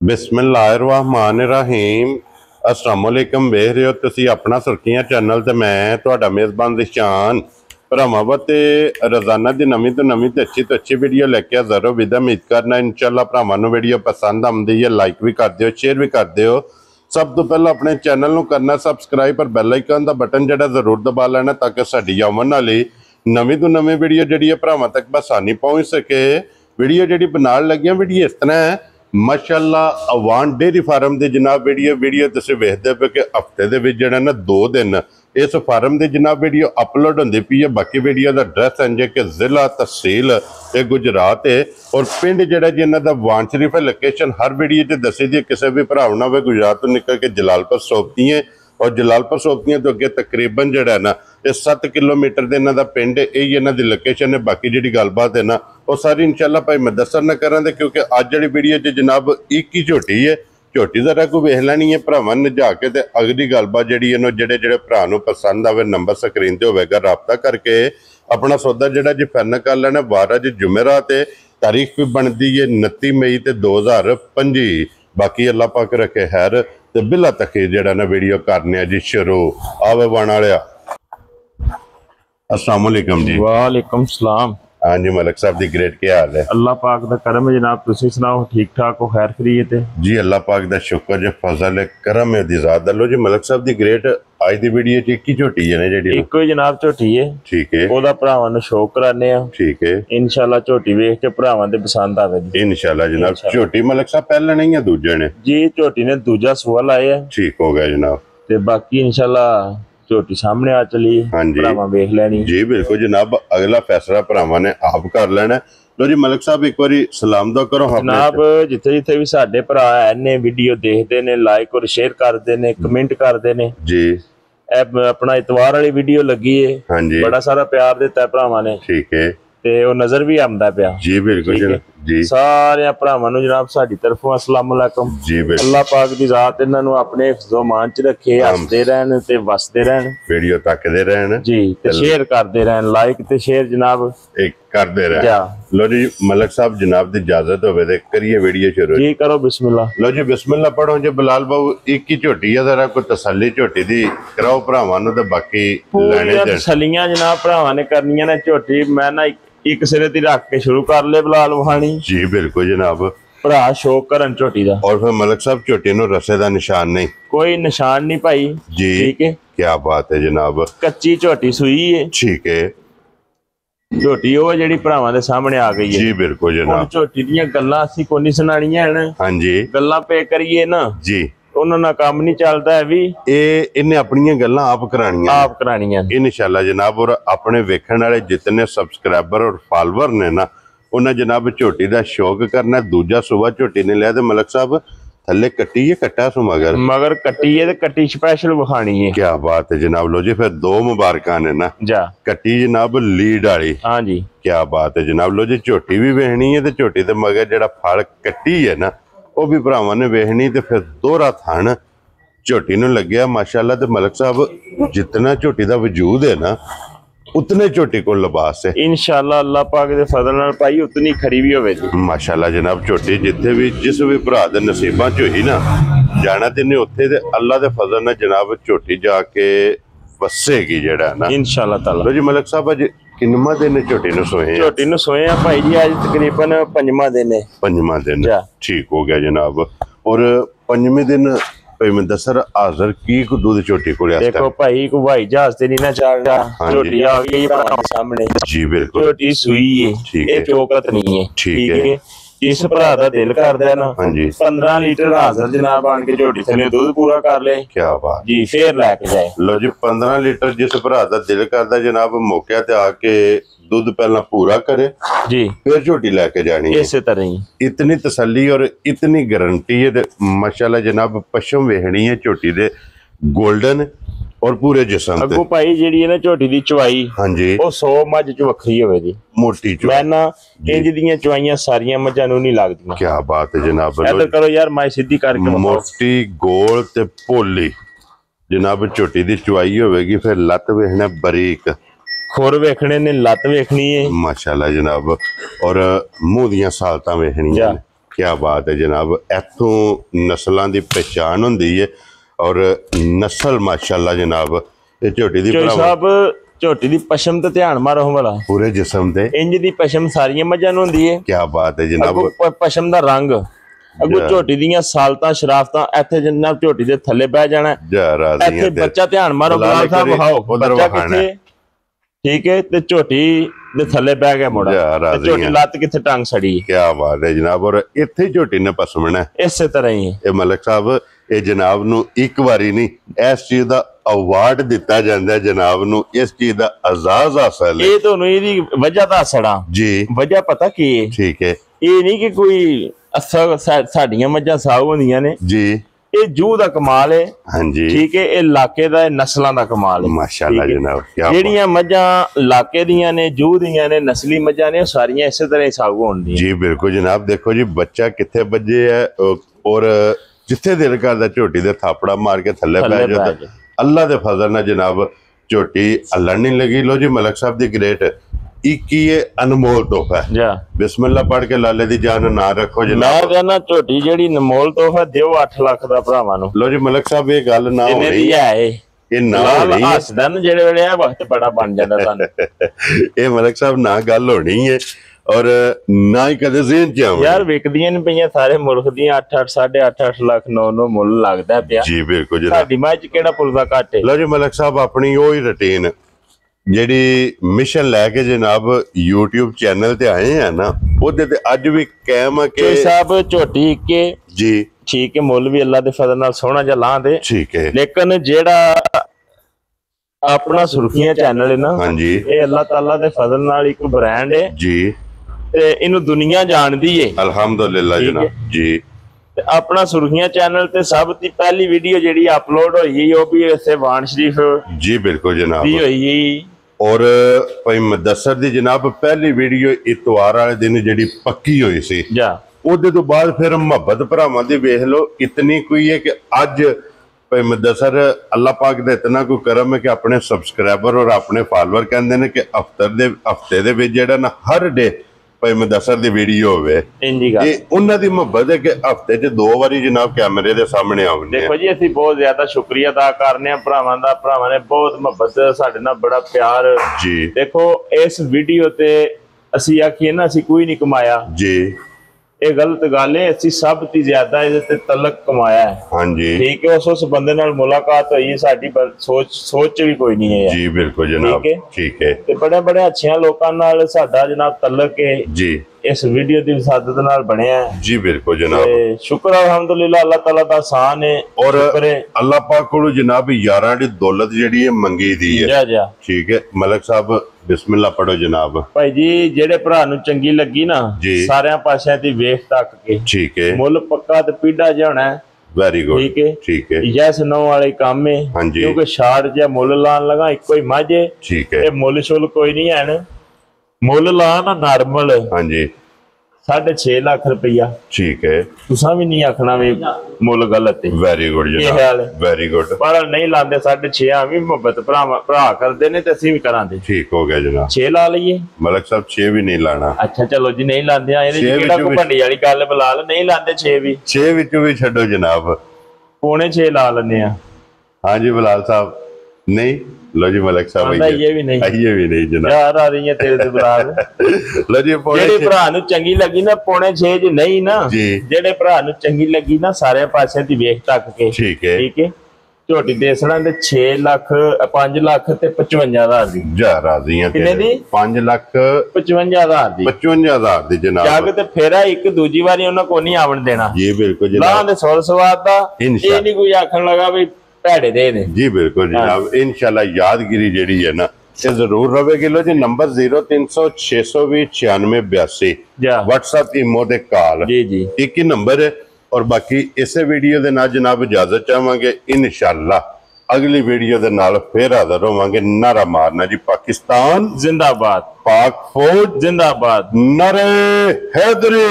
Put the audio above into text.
बिस्मिल्लाहिर्रहमानिर्रहीम अस्सलाम वालेकुम वेख रहे हो तुसी अपना सुर्खियां चैनल ते मैं तुहाडा मेज़बान दिशान भरावां ते रोज़ाना की नवीं तो अच्छी वीडियो लैके हाज़र हो विदा उम्मीद करना इंशाअल्लाह भरावां नूं वीडियो पसंद आउंदी है लाइक भी कर दिओ शेयर भी कर दिओ। सब तो पहले अपने चैनल नूं करना सबसक्राइब और बैल आइकन का बटन जिहड़ा जरूर दबा लेना ताकि साडी आउण वाली नवीं तो नवीं वीडियो जिहड़ी भरावां तक बसानी पहुँच सके। वीडियो जिहड़ी बनाउण लगियां वीडियो इस तरह है माशाअल्लाह अवान डेयरी फार्म की जनाब वीडियो तुसीं वेखदे पे कि हफ्ते दे विच जिहड़ा ना 2 दिन इस फार्म की जनाब वीडियो अपलोड होंदी पई है। बाकी वीडियो का एड्रैस इंज कि जिला तहसील ये गुजरात है और पिंड जिहड़ा जी इन्हां दा वान शरीफ है। लोकेशन हर वीडियो च दसी दी किसी भी भराव ना होवे गुजरात तो निकल के जलालपुर सोपती है और जलालपुर सोपतियां तो अगे तकरीबन जिहड़ा ना ये 7 किलोमीटर दे इन्हां दा पिंड यही इन्हां दी लोकेशन है। बाकी जिहड़ी गलबात है ना वो सारी इंशाअल्लाह भाई मैं दसन ना करां क्योंकि अज जिहड़ी वीडियो च जनाब एक ही झोटी है। झोटी जरा कोई वेख लैनी है भरावां ने जा के ते अगली गलबात जिहड़ी है जिहड़े भरा नूं पसंद आवे नंबर स्क्रीन ते होवेगा राबता करके अपना सौदा जिहड़ा जी फाइनल कर लेना। 12 जी जुमेरात है तारीख भी बनती है 29 मई ते 2025। बाकी अल्लाह पाक रखे खैर ते बिला तखीर जिहड़ा ना वीडियो करने जी शुरू आवे बन वालिया। अस्सलाम वालेकुम जी। वालेकुम सलाम। हाँ जी मलिक साहब दी ग्रेट क्या हाल है? अल्लाह पाक दा करम है जनाब, तुसी सुनाओ ठीक ठाक हो खैर खैरियत है जी? अल्लाह पाक दा शुक्र जे फजल है करम है दी ज़ात लो जी। मलिक साहब दी ग्रेट आज दी वीडियो च एक ही झोटी है ना जेडी? एक ही जनाब झोटी है। ठीक है ओदा भरावां नूं शो कराने आ। ठीक है इंशाल्लाह झोटी वेख के भरावां दे पसंद आवे जी इंशाल्लाह जनाब। झोटी मलिक साहब पहले नहीं है दूजे ने जी? झोटी ने दूजा सुआ लाया है। ठीक हो गया जनाब ते बाकी इंशाल्लाह झोटी सामने आ चली है। हाँ जी भरावां वेख लेनी जी बिल्कुल जनाब। अगला फैसला भरावां ने आप कर लेना। लो जी मलिक साहब एक बारी सलाम दो करो जनाब। जिथे जिथे भी साडे भरा ने वीडियो देखते ने लाइक और शेयर करते ने कमेंट करते ने जी। अपना इतवार वाली वीडियो लगी है। हाँ जी बड़ा सारा प्यार दिता है भरावां ने। ठीक है ते ओ नजर भी आंदा पिया जी बिल्कुल जनाब जी। सारे भरावां नूं जनाब साडी तरफों अस्सलाम वालेकुम जी बिल्कुल। अल्लाह पाक दी ज़ात इन्हां नूं अपने हिफ्ज़ो मान च रखे हसदे रहन ते वसदे रहन वीडियो तकदे रहन जी ते शेयर करदे रहन लाइक ते शेयर जनाब एक करदे रहन। लो जी मलिक साहब जनाब दी इजाजत होवे ते करिए वीडियो शुरू जी करो बिस्मिल्लाह। लो जी बिस्मिल्लाह पढ़ो जी। बिलाल बाबू एक ही झोटी है जरा कोई तसल्ली झोटी दी कराओ भरावां नूं ते बाकी लेने तसल्लियां जनाब भरावां ने करनियां ने। झोटी मैं ना एक सिरे दी रख के शुरू कर ले बिलाल वहानी जी बिल्कुल जनाब। भरा शौक करन झोटी दा और फिर मलिक साहब झोटी नूं रसे दा निशान नहीं? कोई निशान नहीं भाई जी। ठीक है क्या बात है जनाब। कच्ची झोटी सुई है। ठीक है झोटी वो जेडी भरावां दे सामने आ गई है जी बिल्कुल जनाब। झोटी दीयां गल्लां असीं कोई नहीं सुनाणियां हैं। हाँ जी गल्लां पे करिए ना जी ਉਹਨਾਂ ਨਾਲ ਕੰਮ नहीं चलता है भी इन्हें अपनी गल्लां आप करानियां आप करानियां इंशाल्लाह जनाब। और अपने वेखण वाले जितने सबसक्राइबर और फॉलोवर ने ना उन्हें जनाब झोटी का शौक करना। दूजा सुबह झोटी ने लिया तो मलिक साहब थले कट्टी है कट्टा सु मगर कट्टी है कट्टी स्पेशल विखानी है। क्या बात है जनाब। लो जी फिर 2 मुबारकां ने ना जा कट्टी जनाब लीड वाली। हाँ जी क्या बात है जनाब। लो जी झोटी भी वेखनी है तो झोटी ते मगर जेड़ा फल कट्टी है ना वो भी भरावां ने वेखनी ते फिर दोहरा थन झोटी नूं लग्या माशाअल्लाह। ते मलिक साहब जितना झोटी दा वजूद है ना उतने झोटी को लिबास है इंशाअल्लाह। अल्लाह पाक दे फजल नाल पाई उतनी खरी भी होवेगी माशाअल्लाह जनाब। झोटी जिथे भी जिस भी भरा दे नसीबां च होई ना जाना ते ने उत्थे ते अल्लाह दे फजल नाल जनाब झोटी जाके वसेगी जेड़ा ना इंशाअल्लाह ताला। लो जी मलिक साहब अज किन्नवां दिन झोटी नूं सोए? झोटी नूं सोए आ भाई जी अज तकरीबन 5वां दिन है। 5वां दिन ठीक हो गया जनाब। और 5वें दिन भाई मैं दसर हाजर की को दूध झोटी को देखो भाई को भाई जहाज ते नहीं ना चल रहा झोटी आ गई सामने जी बिल्कुल। झोटी सुई है ये चौकत नहीं है ठीक है। इस भरा दा दिल करदा ना हाँ जी 15 लीटर हाजर जनाब आन के झोटी थले दूध पूरा कर ले। क्या बात जी फिर लेके जाए। लो जी 15 लीटर जिस भरा दा दिल करदा जनाब मौके ते आके दूध पहला पूरा करे जी फिर झोटी लेके जानी इस तरह ही। इतनी तसल्ली और इतनी गारंटी है माशाल्लाह जनाब। पशम वेखनी है झोटी दे गोल्डन और पूरे जिस्म ते अगो भाई जेडी है ना झोटी दी चवाई हाँ जी वो 100 मझ च वखरी होवेगी मोटी चवाई। मैं ना इंज दियां चवाइयां सारियां मझां नूं नहीं लगदियां। क्या बात है जनाब। इधर करो यार मैं सीधी करके मोटी गोल ते भोली जनाब झोटी दी चवाई होवेगी। फिर लत वेखना बरीक खुर वेखने ने लत वेखनी है माशाल्लाह जनाब। और मुंह दियां सालतां वेखनियां क्या बात है जनाब, इथों नस्लों की पहचान होंदी है और नस्ल माशाल्लाह जनाब। ये झोटी दी साहब झोटी दी पशम ते ध्यान मारो वाला पूरे जिस्म ते इंज दी पशम सारियां मज्जां नूं हुंदी है। क्या बात है जनाब, पशम दा रंग अगो झोटी दियां सालतां शराफतां इत्थे जनाब झोटी दे थल्ले बह जाना इत्थे बच्चा ध्यान मारो बिलाल साहब वहाओ बच्चा किथे ठीक है ते झोटी दे थल्ले बह गया मुड़ा ते झोटी लत्त किथे टंग सड़ी। क्या बात है जनाब, और इत्थे झोटी ने पसमना इसे तरह ही ये मलिक साहब ये जनाब नू एक बारी नहीं इस चीज दा अवार्ड दिता जांदा है, जनाब नू इस चीज दा एजाज हासिल है। ये तुहानू इहदी वजह दसड़ा जी, वजह पता की है? ठीक है, ये नहीं कि कोई साडियां मज्जां साऊ होंदियां ने जी, ये जूह दा कमाल है। हाँ जी, ठीक है, ये इलाके दा नस्लां दा कमाल है माशाल्लाह जनाब। क्या जेड़ियां मज्जां इलाके दियां ने जूह दियां ने नस्ली मज्जां ने सारियां इसे तरह साऊ होंदियां जी बिल्कुल जनाब। देखो जी बच्चा किथे बजे है और जिथे दिल करदा झोटी दे थापड़ा मार के थल्ले पै जाओ। अल्लाह दे फजल नाल जनाब झोटी हल्लण नहीं लगी। लो जी मलिक साहब दी ग्रेट एक ये अनमोल तोहफा है। बिस्मिल्लाह पढ़ के लाले दी जान ना रखो जनाब। मैं कहना झोटी जेड़ी अनमोल तोहफा दियो 8 लाख दा भरावां नूं। लो जी मलिक साहब ये गल ना हो रही है ये ना हो रही है हसदा ना जेड़े वेले आ वक्त बड़ा बन जांदा तां ये मलिक साहब ना गल होनी है और ना ही कदे ज़हन च आवे यार विकदियां नहीं पईयां सारे मुल्क दियां 8-8 8.5 लाख 9 मुੱਲ लगदा पिया जी बिल्कुल जनाब। साडी मां च केड़ा पुलदा घट है। लो जी मलिक साहब अपनी ओही रूटीन ਜਿਹੜੀ ਮਿਸ਼ਨ ਲੈ ਕੇ ਜਨਾਬ YouTube ਚੈਨਲ ਤੇ ਆਏ ਆ ਨਾ ਉਹਦੇ ਤੇ ਅੱਜ ਵੀ ਕਾਇਮ ਆ ਕਿ ਸਾਹਿਬ ਝੋਟੀ ਕੇ ਜੀ ਠੀਕ ਹੈ ਮੁੱਲ ਵੀ ਅੱਲਾ ਦੇ ਫਜ਼ਲ ਨਾਲ ਸੋਹਣਾ ਜਿਹਾ ਲਾਂ ਦੇ ਠੀਕ ਹੈ ਲੇਕਿਨ ਜਿਹੜਾ ਆਪਣਾ ਸੁਰਖੀਆਂ ਚੈਨਲ ਹੈ ਨਾ ਹਾਂਜੀ ਇਹ ਅੱਲਾ ਤਾਲਾ ਦੇ ਫਜ਼ਲ ਨਾਲ ਇੱਕ ਬ੍ਰਾਂਡ ਹੈ ਜੀ ਤੇ ਇਹਨੂੰ ਦੁਨੀਆ ਜਾਣਦੀ ਹੈ ਅਲਹਮਦੁਲਿਲਾ ਜਨਾਬ ਜੀ। ਤੇ ਆਪਣਾ ਸੁਰਖੀਆਂ ਚੈਨਲ ਤੇ ਸਭ ਤੋਂ ਪਹਿਲੀ ਵੀਡੀਓ ਜਿਹੜੀ ਅਪਲੋਡ ਹੋਈ ਉਹ ਵੀ ਇਸੇ ਵਾਨ ਸ਼ਰੀਫ ਜੀ ਬਿਲकुल ਜਨਾਬ ਦੀ ਹੋਈ और भाई मुदस्सर दी जनाब पहली वीडियो इतवार वाले दिन जी पक्की हुई सी ਉਹਦੇ ਤੋਂ ਬਾਅਦ फिर मुहब्बत भरावां दी वेख लो इतनी कोई है कि अज भाई मुदस्सर अल्लाह पाक दा इतना कोई करम है कि अपने सबसक्राइबर और अपने फॉलोअर कहंदे ने कि हफ्ते दे विच जेड़ा ना हर डे भाई मुदस्सर दी वीडियो होवे ये उन्हां दी मुहब्बत है कि हफ्ते च 2 बारी जनाब कैमरे दे सामने आउंदे। देखो जी ਅਸੀਂ बहुत ज्यादा शुक्रिया अदा करने आ भरावां दा भरावां ने बहुत मुहब्बत ਸਾਡੇ ਨਾਲ बड़ा प्यार जी। देखो इस वीडियो ते ਅਸੀਂ ਆਖੀਏ ਨਾ ਅਸੀਂ ਕੋਈ ਨਹੀਂ ਕਮਾਇਆ जी ਇਹ गलत गल है ਅਸੀਂ ਸਭ ਤੋਂ ਜ਼ਿਆਦਾ ਇਹਦੇ ਤੇ ਤਲਕ ਕਮਾਇਆ ਹੈ। ਹਾਂਜੀ ठीक है उस बंदे नाल मुलाकात हुई साडी सोच भी कोई नहीं है जी बिल्कुल जनाब ठीक है ते बड़े अच्छे लोकां नाल साडा जनाब तलक है जी इस वीडियो दी विसादत नाल बनया है जी बिल्कुल जनाब। शुक्र अल्हम्दुलिल्लाह अल्लाह ताला दा आसान है और अल्लाह पाक कोलों जनाब यारां दी दौलत जेहड़ी है मंगी दी है जी ठीक है। मलिक साहब बिस्मिल्लाह पढ़ो जनाब। भाई जी जेड़े भरा नूं चंगी लगी ना सारियां पासियां दी वेख तक के ठीक है मुੱਲ पक्का ते पीढ़ा जाना है वेरी गुड ठीक है यस नो वाले काम है क्योंकि शार्ट जा मुੱਲ लान लगा इको ही मझ है ठीक है मुੱਲ शुल कोई नहीं है मुੱਲ ला ना नॉर्मल हाँ जी 6.5 लाख रुपया ठीक है तुसा भी नहीं आखना भी मुੱਲ गलत है वेरी गुड जनाब वेरी गुड पर नहीं लांदे 6.5 भी मुहब्बत भरा करदे ने ते ਅਸੀਂ भी करांदे ठीक हो गया जनाब 6 ला लईए मलिक साहब 6 भी नहीं लाना अच्छा चलो जी नहीं लांदे ਇਹਦੇ ਕਿਹੜਾ ਕੋਈ ਭੰਡੀ ਵਾਲੀ ਗੱਲ ਬੁਲਾ ਲ नहीं लांदे 6 भी 6 ਵਿੱਚੋਂ ਵੀ ਛੱਡੋ ਜਨਾਬ 5.5 ਲਾ ਲੈਨੇ ਆ हाँ जी बिलाल साहब नहीं लो जी मलिक साहब ये भी नहीं जनाब यार आ रही है तेरे से बिलाल लो जी जेड़े भरा नूं चंगी लगी ना 5.5 च नहीं ना जी जेड़े भरा नूं चंगी लगी ना सारे पासे दी वेख तक के ठीक है झोटी देसणा दे 6 लाख 5 लाख ते 55,000 दी जा राजी हैं कितने दी 5 लाख 55,000 दी 55,000 दी जनाब जग ते फेरा एक दूजी बारी उन्हां को नहीं आवण देना जी बिल्कुल जनाब लां दे सोल सवाद दा ये नहीं कोई आखण लगा भी भैड़े दे ने जी बिल्कुल जनाब इंशाल्लाह यादगिरी जेड़ी है ना ये जरूर रहेगी। लो जी नंबर 0300 620 9682 व्हाट्सएप इमो ते कॉल जी जी एक ही नंबर है और बाकी इसे वीडियो दे नाल जनाब इजाजत चाहांगे इंशाल्लाह अगली वीडियो दे नाल फिर हाजिर होवांगे। नारा मारना जी पाकिस्तान जिंदाबाद पाक फौज जिंदाबाद नारे हैदरी।